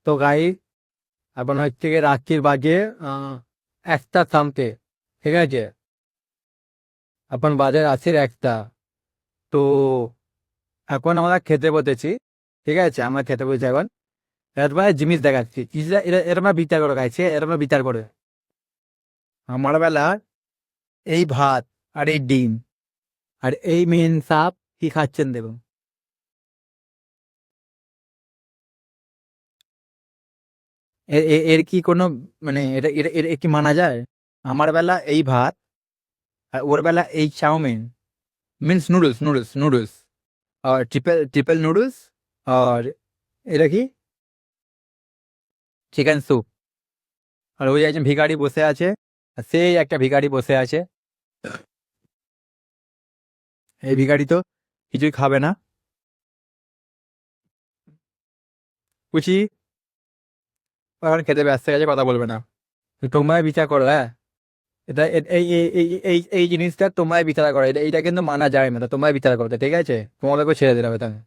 তো গাইস এখন হচ্ছে গিয়ে রাত্রির বাজে 1টা সামথিং, ঠিক আছে? এখন বাজে রাত্রির 1টা। তো এখন আমরা খেতে বসেছি, ঠিক আছে? আমরা খেতে বসেছি এখন। এরপরে জিনিস দেখাচ্ছি, এরম বিচার করে গাইছে, এরম বিচার করে। আমার বেলা এই ভাত আর এই ডিম আর এই মেন সাপ কি খাচ্ছেন দেখুন। এর কি কোনো মানে এটা এটা এটা কি মানা যায়? আমার বেলা এই ভাত আর ওর বেলা এই chowmein, means noodles noodles noodles আর ট্রিপল ট্রিপল নুডলস। আর এটা কি চিকেন স্যুপ। আর ওই একজন ভিখারি বসে আছে, আর সেই একটা ভিখারি বসে আছে। এই ভিখারি তো কিছুই খাবে না। কুচি এখন খেতে ব্যস্ত গেছে, কথা বলবে না। তো তোমরা বিচার করো, হ্যাঁ? এটা এই এই এই এই এই জিনিসটা তোমরাই বিচার করো, এটা এইটা কিন্তু মানা যায় না, তো তোমরাই বিচার করো, ঠিক আছে? তোমাদেরকে ছেড়ে দিতে হবে তাহলে।